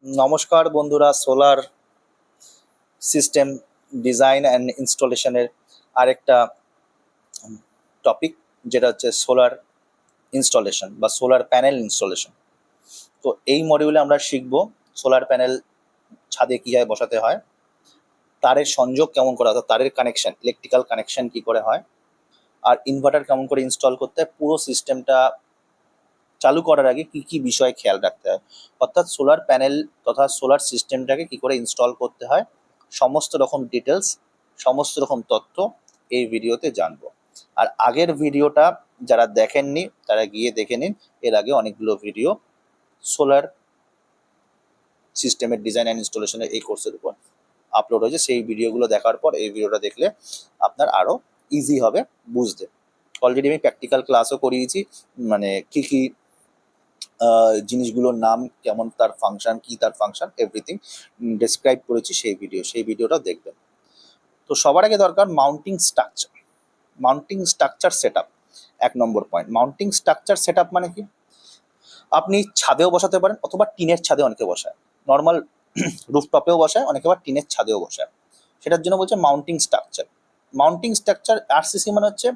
নমস্কার বন্ধুরা, solar system design and ইনস্টলেশনের আরেকটা টপিক, যেটা হচ্ছে সোলার ইনস্টলেশন বা সোলার প্যানেল ইনস্টলেশন। তো এই মডিউলে আমরা শিখব সোলার প্যানেল ছাদে কীভাবে বসাতে হয়, তারের সংযোগ কেমন করা হয়, তারের কানেকশন, ইলেকট্রিক্যাল কানেকশন কী করে হয়, আর ইনভার্টার কেমন করে ইনস্টল করতে হয়, পুরো সিস্টেমটা চালু করার আগে কি কি বিষয় খেয়াল রাখতে হয়, অর্থাৎ সোলার প্যানেল তথা সোলার সিস্টেমটাকে কি করে ইনস্টল করতে হয়, সমস্ত রকম ডিটেলস, সমস্ত রকম তথ্য এই ভিডিওতে জানবো। আর আগের ভিডিওটা যারা দেখেননি তারা গিয়ে দেখে নিন। এর আগে অনেকগুলো ভিডিও সোলার সিস্টেমের ডিজাইন অ্যান্ড ইনস্টলেশনের এই কোর্সের উপর আপলোড হয়েছে। সেই ভিডিওগুলো দেখার পর এই ভিডিওটা দেখলে আপনার আরও ইজি হবে বুঝতে। অলরেডি আমি প্র্যাকটিক্যাল ক্লাসও করিয়েছি, মানে কি কি জিনিসগুলোর নাম, কেমন তার ফাংশন, কি তার ফাংশন, এভরিথিং ডেসক্রাইব করেছি সেই ভিডিওটাও দেখবেন। তো সবার আগে দরকার mounting structure. Mounting structure set up 1 নম্বর পয়েন্ট। মাউন্টিং স্ট্রাকচার সেট আপ মানে কি? আপনি ছাদেও বসাতে পারেন অথবা টিনের ছাদে অনেকে বসায়, নর্মাল রুফটপেও বসায় অনেকে, আবার টিনের ছাদেও বসায়। সেটার জন্য বলছে mounting structure. Mounting structure RCC মানে হচ্ছে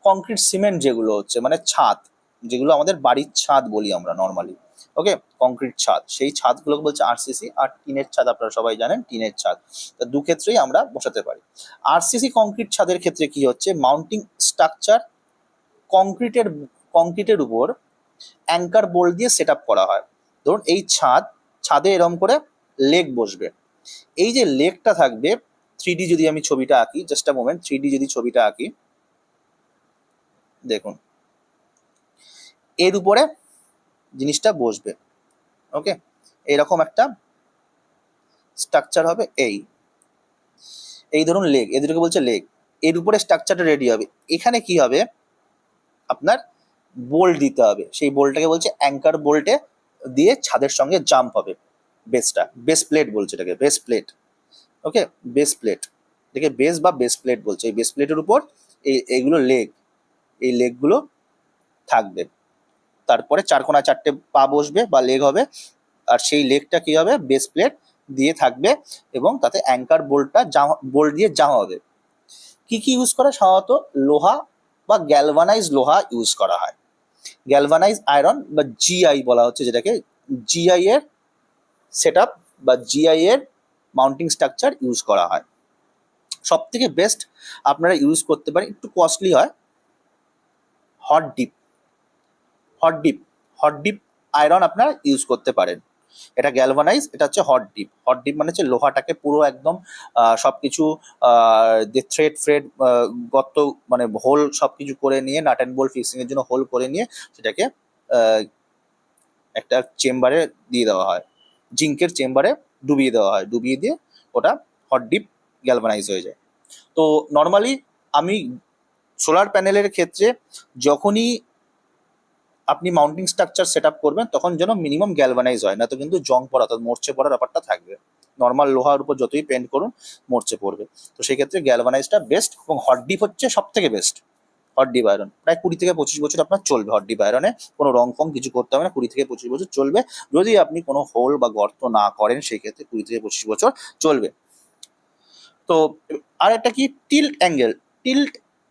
কংক্রিট সিমেন্ট, যেগুলো হচ্ছে মানে ছাদ, যেগুলো আমাদের বাড়ির ছাদ বলি আমরা নর্মালি, ওকে, কংক্রিট ছাদ, সেই ছাদগুলোকে বলছে আরসিসি। আর টিনের ছাদ আপনারা সবাই জানেন, টিনের ছাদ। তা দু ক্ষেত্রেই আমরা বসাতে পারি। আরসিসি কংক্রিট ছাদের ক্ষেত্রে কি হচ্ছে, মাউন্টিং স্ট্রাকচার কংক্রিটের উপর অ্যাঙ্কার বোল্ট দিয়ে সেট আপ করা হয়। ধরুন এই ছাদে এরম করে লেগ বসবে। এই যে লেগটা থাকবে, 3D যদি আমি ছবিটা আঁকি, জাস্ট আ মোমেন্ট, 3D যদি ছবিটা আঁকি, দেখুন এর উপরে জিনিসটা বসবে, ওকে, এরকম একটা স্ট্রাকচার হবে। এই ধরুন লেগ, এদেরকে বলছে লেগ, এর উপরে স্ট্রাকচারটা রেডি হবে। এখানে কি হবে, আপনার বোল্ট দিতে হবে। সেই বোল্টটাকে বলছে অ্যাঙ্কার বোল্টে দিয়ে ছাদের সঙ্গে জাম্প হবে। বেস প্লেট বলছে এটাকে, বেস প্লেট, ওকে, বেস প্লেট, এটাকে বেস বা বেস প্লেট বলছে। এই বেস প্লেটের উপর এইগুলো লেগ, এই লেগগুলো থাকবে। তারপরে চারকোনা 4টে পা বসবে বা লেগ হবে, আর সেই লেগটা কি হবে, বেস প্লেট দিয়ে থাকবে, এবং তাতে অ্যাঙ্কার বোল্ট দিয়ে জামা হবে। কি কি ইউজ করা? সাধারণত লোহা বা গ্যালভানাইজ লোহা ইউজ করা হয়। গ্যালভানাইজ আয়রন বা জিআই বলা হচ্ছে যেটাকে, জিআই এর সেট আপ বা জিআই এর মাউন্টিং স্ট্রাকচার ইউজ করা হয়। সব থেকে বেস্ট আপনারা ইউজ করতে পারেন, একটু কস্টলি হয়, হট ডিপ আয়রন আপনারা ইউজ করতে পারেন। এটা গ্যালভানাইজ, এটা হচ্ছে হট ডিপ মানে হচ্ছে লোহাটাকে পুরো একদম সবকিছু থ্রেড গর্ত, মানে হোল সবকিছু করে নিয়ে, নাট অ্যান্ড বোল্ট ফিক্সিং এর জন্য হোল করে নিয়ে সেটাকে একটা চেম্বারে দিয়ে দেওয়া হয়, জিঙ্কের চেম্বারে ডুবিয়ে দেওয়া হয়, ডুবিয়ে দিয়ে ওটা হট ডিপ গ্যালভানাইজ হয়ে যায়। তো নর্মালি আমি সোলার প্যানেলের ক্ষেত্রে যখনই আপনি মাউন্টিং স্ট্রাকচার সেট আপ করবেন, তখন যেন মিনিমাম গ্যালভানাইজ হয়, না তো কিন্তু জং পড়া অর্থাৎ মরচে পড়ার ব্যাপারটা থাকবে। নর্মাল লোহার উপর যতই পেন্ট করুন মরচে পড়বে। তো সেই ক্ষেত্রে গ্যালভানাইজটা বেস্ট, এবং হট ডিপ হচ্ছে সব থেকে বেস্ট। হট ডিপ আয়রন প্রায় 20 থেকে 25 বছর আপনার চলবে। হট ডিপ আয়রনে কোনো রং ফং কিছু করতে হবে না, 20 থেকে 25 বছর চলবে। যদি আপনি কোনো হোল বা গর্ত না করেন, সেই ক্ষেত্রে 20 থেকে 25 বছর চলবে। তো আর একটা কি, টিল্ট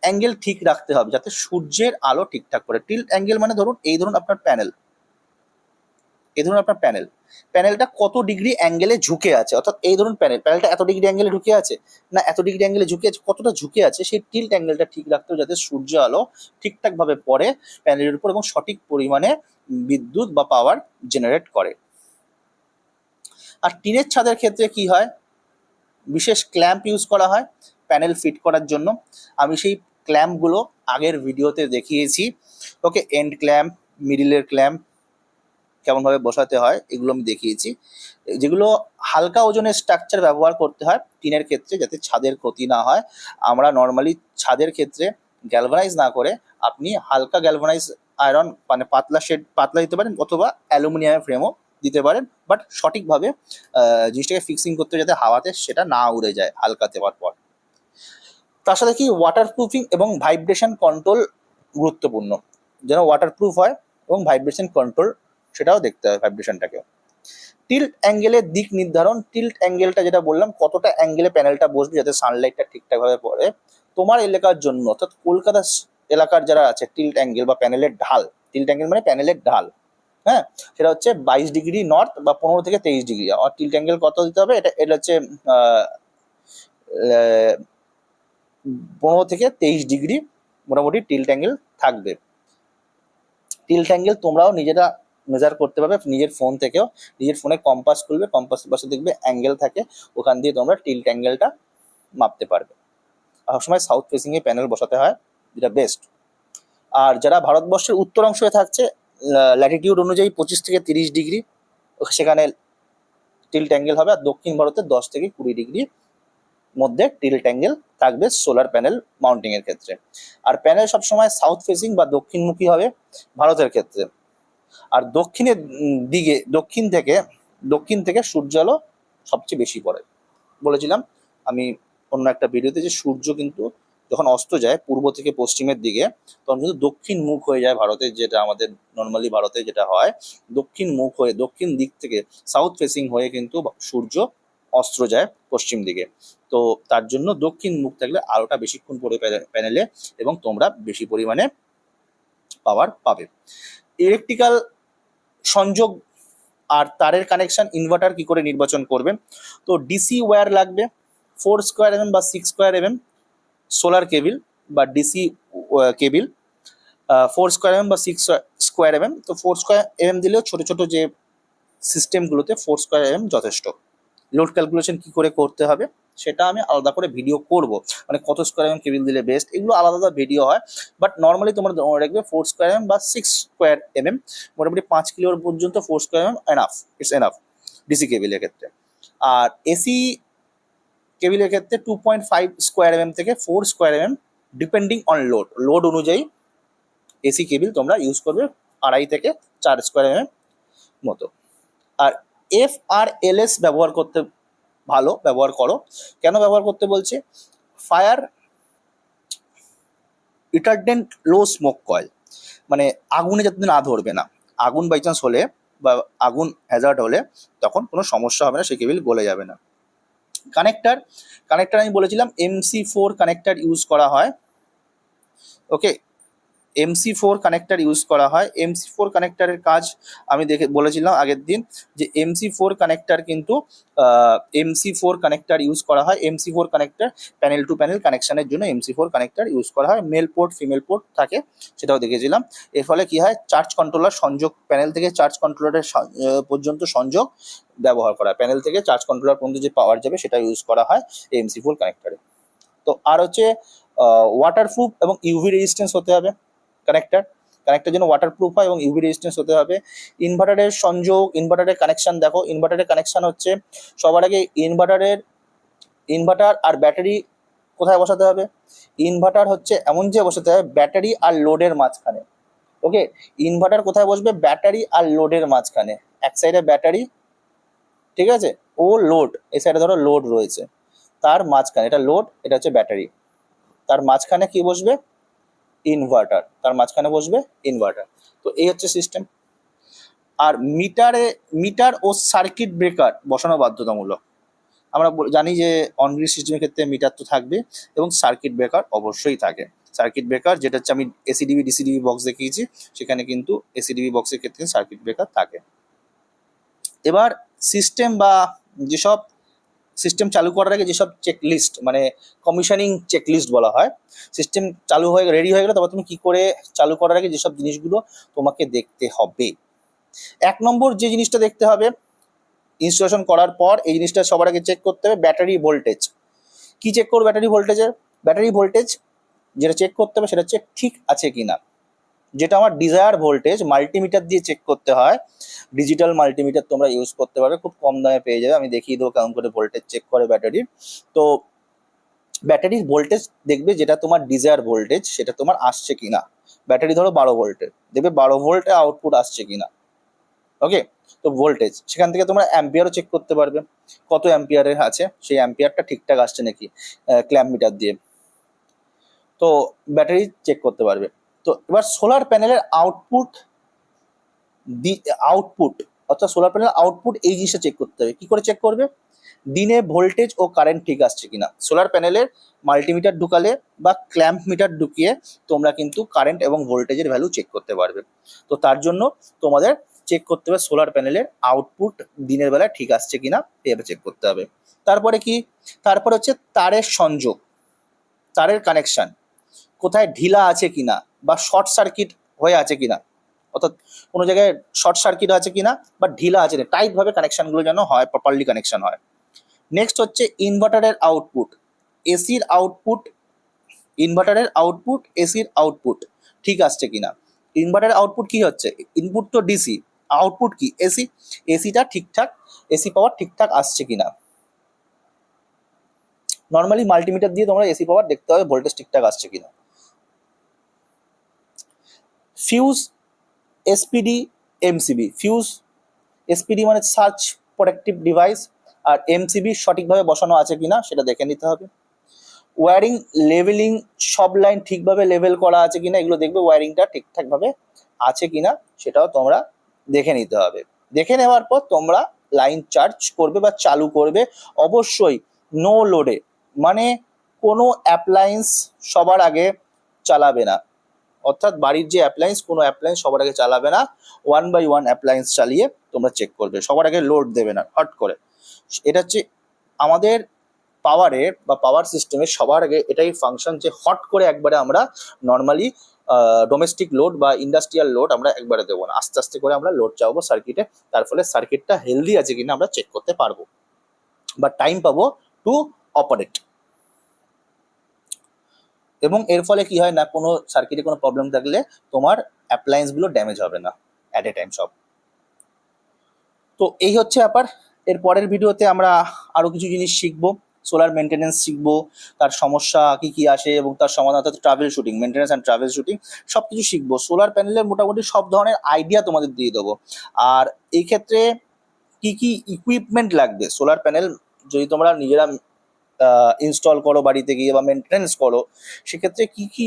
অ্যাঙ্গেল ঠিক রাখতে হবে, যাতে সূর্যের আলো ঠিকঠাক করে। টিল্ট অ্যাঙ্গেল মানে ধরুন এই ধরুন আপনার প্যানেলটা কত ডিগ্রি অ্যাঙ্গেলে ঝুঁকে আছে, অর্থাৎ এই ধরুন প্যানেলটা এত ডিগ্রি অ্যাঙ্গেলে ঝুঁকে আছে, না এত ডিগ্রি অ্যাঙ্গেলে ঝুঁকে আছে, কতটা ঝুঁকে আছে, সেই টিল্ট অ্যাঙ্গেলটা ঠিক রাখতে হবে, যাতে সূর্য আলো ঠিকঠাকভাবে পড়ে প্যানেলের উপর এবং সঠিক পরিমাণে বিদ্যুৎ বা পাওয়ার জেনারেট করে। আর টিনের ছাদের ক্ষেত্রে কি হয়, বিশেষ ক্ল্যাম্প ইউজ করা হয় প্যানেল ফিট করার জন্য। আমি সেই ক্ল্যাম্পগুলো আগের ভিডিওতে দেখিয়েছি, ওকে, এন্ড ক্ল্যাম্প, মিডিলের ক্ল্যাম্প কেমনভাবে বসাতে হয় এগুলো আমি দেখিয়েছি। যেগুলো হালকা ওজনের স্ট্রাকচার ব্যবহার করতে হয় টিনের ক্ষেত্রে, যাতে ছাদের ক্ষতি না হয়। আমরা নর্মালি ছাদের ক্ষেত্রে গ্যালভানাইজ না করে আপনি হালকা গ্যালভানাইজ আয়রন, মানে পাতলা দিতে পারেন, অথবা অ্যালুমিনিয়ামের ফ্রেমও দিতে পারেন, বাট সঠিকভাবে জিনিসটাকে ফিক্সিং করতে, যাতে হাওয়াতে সেটা না উড়ে যায় হালকা দেওয়ার পর। তার সাথে কি, ওয়াটার প্রুফিং এবং ভাইব্রেশন কন্ট্রোল গুরুত্বপূর্ণ, যেন ওয়াটার প্রুফ হয় এবং ভাইব্রেশন কন্ট্রোল সেটাও দেখতে হবে, ভাইব্রেশনটাকেও। টিল্ট অ্যাঙ্গেলের দিক নির্ধারণ, টিল্ট অ্যাঙ্গেলটা যেটা বললাম, কতটা অ্যাঙ্গেলে প্যানেলটা বসবে যাতে সানলাইটটা ঠিকঠাকভাবে পড়ে। তোমার এলাকার জন্য অর্থাৎ কলকাতা এলাকার যারা আছে, টিল্ট অ্যাঙ্গেল বা প্যানেলের ঢাল, টিল্ট অ্যাঙ্গেল মানে প্যানেলের ঢাল, হ্যাঁ, সেটা হচ্ছে 22 ডিগ্রি নর্থ বা 15 থেকে 23 ডিগ্রি। আর টিল্ট অ্যাঙ্গেল কত দিতে হবে, এটা হচ্ছে 15 থেকে 23 ডিগ্রি মোটামুটি টিল্ট অ্যাঙ্গেল থাকবে। টিল্ট অ্যাঙ্গেল তোমরাও নিজেরা মেজার করতে পারবে নিজের ফোন থেকেও। নিজের ফোনে কম্পাস খুলবে, কম্পাসের পাশে দেখবে অ্যাঙ্গেল থাকে, ওখান দিয়ে তোমরা টিল্ট অ্যাঙ্গেলটা মাপতে পারবে। সবসময় সাউথ ফেসিং এ প্যানেল বসাতে হয়, যেটা বেস্ট। আর যারা ভারতবর্ষের উত্তর অংশে থাকছে, ল্যাটিটিউড অনুযায়ী 25 থেকে 30 ডিগ্রি সেখানে টিল্ট অ্যাঙ্গেল হবে। আর দক্ষিণ ভারতে 10 থেকে 20 ডিগ্রি মধ্যে টিল্ট অ্যাঙ্গেল থাকবে সোলার প্যানেল মাউন্টিং এর ক্ষেত্রে। আর প্যানেল সবসময় সাউথ ফেসিং বা দক্ষিণমুখী হবে ভারতের ক্ষেত্রে। আর দক্ষিণের দিকে দক্ষিণ থেকে সূর্য আলো সবচেয়ে বেশি পড়ে। বলেছিলাম আমি অন্য একটা ভিডিওতে যে সূর্য কিন্তু যখন অস্ত যায় পূর্ব থেকে পশ্চিমের দিকে, তখন কিন্তু দক্ষিণ মুখ হয়ে যায় ভারতের, যেটা আমাদের নর্মালি ভারতে যেটা হয়, দক্ষিণ মুখ হয়ে দক্ষিণ দিক থেকে সাউথ ফেসিং হয়ে কিন্তু সূর্য অস্ত যায় পশ্চিম দিকে। তো তার জন্য দক্ষিণ মুখ থাকলে আলোটা বেশিক্ষণ পড়ে প্যানেলে এবং তোমরা বেশি পরিমাণে পাওয়ার পাবে। ইলেকট্রিক্যাল সংযোগ আর তারের কানেকশন, ইনভার্টার কি করে নির্বাচন করবেন? তো ডিসি ওয়্যার লাগবে 4 স্কোয়ার mm বা 6 স্কোয়ার mm সোলার কেবিল বা ডিসি কেবিল, 4 স্কোয়ার mm বা 6 স্কোয়ার mm। তো 4 স্কোয়ার mm দিলেও ছোট ছোট যে সিস্টেমগুলোতে 4 স্কোয়ার mm যথেষ্ট। লোড ক্যালকুলেশন কি করে করতে হবে সেটা আমি আলাদা করে ভিডিও করব, মানে কত স্কোয়ার কেবিল দিলে বেস্ট, এগুলো আলাদা আলাদা ভিডিও হয়। বাট নর্মালি তোমরা মনে রাখবে 4 স্কোয়ার বা 6 স্কোয়ার মোটামুটি 5 কিলোর পর্যন্ত 4 square enough, it's enough DC কেবিলের ক্ষেত্রে। আর এসি কেবিলের ক্ষেত্রে 2.5 স্কোয়ার থেকে 4 স্কোয়ার ডিপেন্ডিং অন লোড অনুযায়ী এসি কেবিল তোমরা ইউজ করবে 2.5 থেকে 4 স্কোয়ার মতো। আর FRLS ব্যবহার করো। কেন ব্যবহার করতে বলছে? Fire retardant low smoke coil, মানে আগুনে যাতে না ধরবে না, আগুন বাই চান্স হলে বা আগুন হ্যাজার্ড হলে তখন কোনো সমস্যা হবে না, সেই কেবিল গলে যাবে না। কানেক্টার আমি বলেছিলাম MC4 কানেক্টার ইউজ করা হয়। ওকে, MC4 কানেক্টার ইউজ করা হয়। MC4 কানেক্টারের কাজ আমি বলেছিলাম আগের দিন যে MC4 কানেক্টার কিন্তু MC4 কানেক্টার ইউজ করা হয়। MC4 connector panel to panel কানেকশনের জন্য MC4 কানেক্টার ইউজ করা হয়। মেল পোর্ট ফিমেল পোর্ট থাকে, সেটাও দেখেছিলাম। এর ফলে কি হয়, চার্জ কন্ট্রোলার সংযোগ, প্যানেল থেকে চার্জ কন্ট্রোলারের পর্যন্ত সংযোগ ব্যবহার করা হয়। প্যানেল থেকে চার্জ কন্ট্রোলার পর্যন্ত যে পাওয়ার যাবে সেটা ইউজ করা হয় MC4 কানেক্টারে। তো আর হচ্ছে ওয়াটারপ্রুফ এবং ইউভি রেজিস্ট্যান্স হতে হবে কানেক্টার যেন ওয়াটারপ্রুফ হয় এবং ইউভি রেজিস্ট্যান্স হতে হবে। ইনভার্টারের সংযোগ, ইনভার্টারের কানেকশন দেখো। ইনভার্টারের কানেকশন হচ্ছে সবার আগে ইনভার্টার আর ব্যাটারি কোথায় বসাতে হবে? ইনভার্টার হচ্ছে এমন যে বসাতে হবে ব্যাটারি আর লোডের মাঝখানে। ওকে, ইনভার্টার কোথায় বসবে? ব্যাটারি আর লোডের মাঝখানে। এক সাইডে ব্যাটারি, ঠিক আছে, ও লোড, এই সাইডে ধরো লোড রয়েছে, তার মাঝখানে এটা লোড, এটা হচ্ছে ব্যাটারি, তার মাঝখানে কি বসবে? ইনভার্টার, তার মাঝখানে বসবে ইনভার্টার। তো এই হচ্ছে সিস্টেম। আর মিটার ও সার্কিট ব্রেকার বসানো বাধ্যতামূলক। আমরা জানি যে অনগ্রিড সিস্টেমের ক্ষেত্রে মিটার তো থাকবে এবং সার্কিট ব্রেকার অবশ্যই থাকে। সার্কিট ব্রেকার যেটা হচ্ছে আমি এসিডিবি ডিসিডিবি বক্স দেখিয়েছি, সেখানে কিন্তু এসিডিবি বক্সের ক্ষেত্রে সার্কিট ব্রেকার থাকে। এবার সিস্টেম বা যেসব সিস্টেম চালু করার আগে যেসব চেকলিস্ট, মানে কমিশনিং চেকলিস্ট বলা হয়, সিস্টেম চালু হয়ে রেডি হয়ে গেলে তবে তুমি কি করে চালু করার আগে যেসব জিনিসগুলো তোমাকে দেখতে হবে। 1 নম্বর যে জিনিসটা দেখতে হবে ইনস্টলেশন করার পর, এই জিনিসটা সবার আগে চেক করতে হবে ব্যাটারি ভোল্টেজ। কি চেক করবে ব্যাটারি ভোল্টেজ যেটা চেক করতে হবে সেটা হচ্ছে ঠিক আছে কিনা। যেটা আমার ডিজায়ার ভোল্টেজ মাল্টিমিটার দিয়ে চেক করতে হয়। ডিজিটাল মাল্টিমিটার তোমরা ইউজ করতে পারবে, খুব কম দামে পেয়ে যাবে। আমি দেখিয়ে দেবো কেমন করে ভোল্টেজ চেক করে ব্যাটারির। তো ব্যাটারির ভোল্টেজ দেখবে যেটা তোমার ডিজায়ার ভোল্টেজ সেটা তোমার আসছে কিনা। ব্যাটারি ধরো 12 ভোল্টের, দেখবে 12 ভোল্টে আউটপুট আসছে কিনা। ওকে, তো ভোল্টেজ, সেখান থেকে তোমরা অ্যাম্পিয়ারও চেক করতে পারবে, কত অ্যাম্পিয়ারের আছে, সেই অ্যাম্পিয়ারটা ঠিকঠাক আসছে নাকি ক্ল্যাম্প মিটার দিয়ে। তো ব্যাটারি চেক করতে পারবে। তো এবার সোলার প্যানেলের আউটপুট অর্থাৎ সোলার প্যানেল আউটপুট এই জিনিসটা চেক করতে হবে। কি করে চেক করবে? দিনে ভোল্টেজ ও কারেন্ট ঠিক আসছে কিনা। সোলার প্যানেলের মাল্টিমিটার ঢুকালে বা ক্ল্যাম্প মিটার ঢুকিয়ে তোমরা কিন্তু কারেন্ট এবং ভোল্টেজের ভ্যালু চেক করতে পারবে। তো তার জন্য তোমাদের চেক করতে হবে সোলার প্যানেলের আউটপুট দিনের বেলায় ঠিক আসছে কিনা, এভাবে চেক করতে হবে। তারপরে কি? তারপরে হচ্ছে তারের সংযোগ, তারের কানেকশন কোথায় ঢিলা আছে কিনা বা শর্ট সার্কিট হয়ে আছে কিনা, অর্থাৎ কোনো জায়গায় শর্ট সার্কিট আছে কিনা বা ঢিলা আছে না, টাইট ভাবে কানেকশনগুলো যেন হয়, প্রপারলি কানেকশন হয়। নেক্সট হচ্ছে ইনভার্টারের আউটপুট, এসির আউটপুট, ইনভার্টারের আউটপুট, এসির আউটপুট ঠিক আসছে কিনা। ইনভার্টারের আউটপুট কি হচ্ছে? ইনপুট তো ডিসি, আউটপুট কি? এসি। এসিটা ঠিকঠাক, এসি পাওয়ার ঠিকঠাক আসছে কিনা। নর্মালি মাল্টিমিটার দিয়ে তোমরা এসি পাওয়ার দেখতে হবে ভোল্টেজ ঠিকঠাক আসছে কিনা। Fuse, SPD, MCB. Fuse, SPD মানে সার্চ প্রোটেক্টিভ ডিভাইস, আর এমসিবি সঠিকভাবে বসানো আছে কিনা সেটা দেখে নিতে হবে। ওয়্যারিং, লেভেলিং, সব লাইন ঠিকভাবে লেভেল করা আছে কিনা এগুলো দেখবে, ওয়্যারিংটা ঠিকঠাকভাবে আছে কিনা সেটাও তোমরা দেখে নিতে হবে। দেখে নেওয়ার পর তোমরা লাইন চার্জ করবে বা চালু করবে, অবশ্যই নো লোডে, মানে কোনো অ্যাপ্লায়েন্স সবার আগে চালাবে না। অর্থাৎ বাড়ির যে অ্যাপ্লায়েন্স, কোনো অ্যাপ্লায়েন্স সবার আগে চালাবে না, 1 by 1 অ্যাপ্লায়েন্স চালিয়ে তোমরা চেক করবে, সবার আগে লোড দেবে না হট করে। এটা হচ্ছে আমাদের পাওয়ারের বা পাওয়ার সিস্টেমের সবার আগে এটাই ফাংশন, যে হট করে একবারে আমরা নর্মালি ডোমেস্টিক লোড বা ইন্ডাস্ট্রিয়াল লোড আমরা একবারে দেবো না, আস্তে আস্তে করে আমরা লোড চাওবো সার্কিটে। তার ফলে সার্কিটটা হেলদি আছে কিনা আমরা চেক করতে পারবো বা টাইম পাবো টু অপারেট। এবং এর ফলে কি হয় না, কোনো সার্কিটে কোনো প্রবলেম থাকলে তোমার অ্যাপ্লায়েন্সগুলো ড্যামেজ হবে না অ্যাট এ টাইম সব। তো এই হচ্ছে ব্যাপার। এর পরের ভিডিওতে আমরা আরও কিছু জিনিস শিখবো, সোলার মেনটেনেন্স শিখবো, তার সমস্যা কি কি আসে এবং তার সমাধান, অর্থাৎ travel shooting, maintenance and travel shooting সব কিছু শিখবো। সোলার প্যানেলের মোটামুটি সব ধরনের আইডিয়া তোমাদের দিয়ে দেবো। আর এই ক্ষেত্রে কি কি ইকুইপমেন্ট লাগবে, সোলার প্যানেল যদি তোমরা নিজেরা ইনস্টল করো বাড়িতে গিয়ে বা মেনটেনেন্স করো, সেক্ষেত্রে কি কি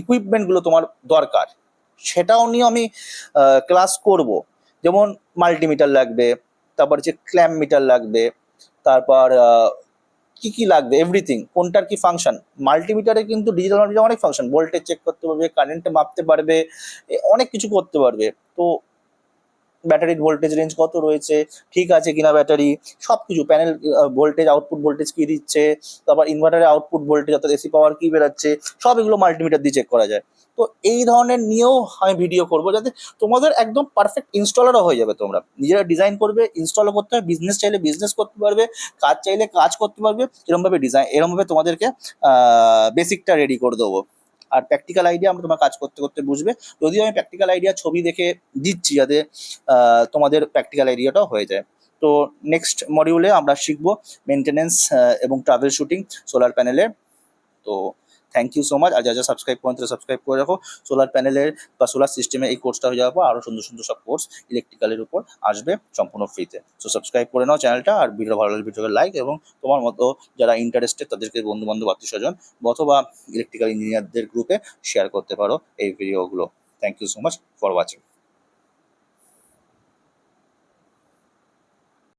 ইকুইপমেন্টগুলো তোমার দরকার সেটাও নিয়ে আমি ক্লাস করব। যেমন মাল্টিমিটার লাগবে, তারপর হচ্ছে ক্ল্যাম্প মিটার লাগবে, তারপর কি কি লাগবে এভরিথিং, কোনটার কি ফাংশন। মাল্টিমিটারে কিন্তু ডিজিটাল মাল্টিমিটার অনেক ফাংশন, ভোল্টেজ চেক করতে পারবে, কারেন্টে মাপতে পারবে, অনেক কিছু করতে পারবে। তো ব্যাটারির ভোল্টেজ রেঞ্জ কত রয়েছে, ঠিক আছে কিনা ব্যাটারি, সব কিছু, প্যানেল ভোল্টেজ, আউটপুট ভোল্টেজ কি দিচ্ছে, তারপর ইনভার্টারের আউটপুট ভোল্টেজ অর্থাৎ এসি পাওয়ার কি বেরোচ্ছে, সব এগুলো মাল্টিমিটার দিয়ে চেক করা যায়। তো এই ধরনের নিয়েও আমি ভিডিও করবো, যাতে তোমাদের একদম পারফেক্ট ইনস্টলারও হয়ে যাবে। তোমরা নিজেরা ডিজাইন করবে, ইনস্টলও করতে হবে, বিজনেস চাইলে বিজনেস করতে পারবে, কাজ চাইলে কাজ করতে পারবে, এরকমভাবে ডিজাইন, এরকমভাবে তোমাদেরকে বেসিকটা রেডি করে দেবো। আর প্র্যাকটিক্যাল আইডিয়া আমরা তোমার কাজ করতে করতে বুঝবে। যদিও আমি প্র্যাকটিক্যাল আইডিয়া ছবি দেখে দিচ্ছি যাতে তোমাদের প্র্যাকটিক্যাল আইডিয়াটাও হয়ে যায়। তো নেক্সট মডিউলে আমরা শিখবো মেনটেনেন্স এবং ট্রাভেল শুটিং সোলার প্যানেলের। তো থ্যাংক ইউ সো মাচ। আর যা যা সাবস্ক্রাইব করেন তারা সাবস্ক্রাইব করে রাখো। সোলার প্যানেলের বা সোলার সিস্টেমে এই কোর্সটা হয়ে যাওয়ার পর আরও সুন্দর সুন্দর সব কোর্স ইলেকট্রিক্যালের উপর আসবে সম্পূর্ণ ফ্রিতে। সো সাবস্ক্রাইব করে নাও চ্যানেলটা, আর ভিডিও ভালো লাগলে ভিডিওকে লাইক, এবং তোমার মতো যারা ইন্টারেস্টেড তাদেরকে বন্ধু বান্ধব আত্মীয় স্বজন অথবা ইলেকট্রিক্যাল ইঞ্জিনিয়ারদের গ্রুপে শেয়ার করতে পারো এই ভিডিওগুলো। Thank you so much for watching.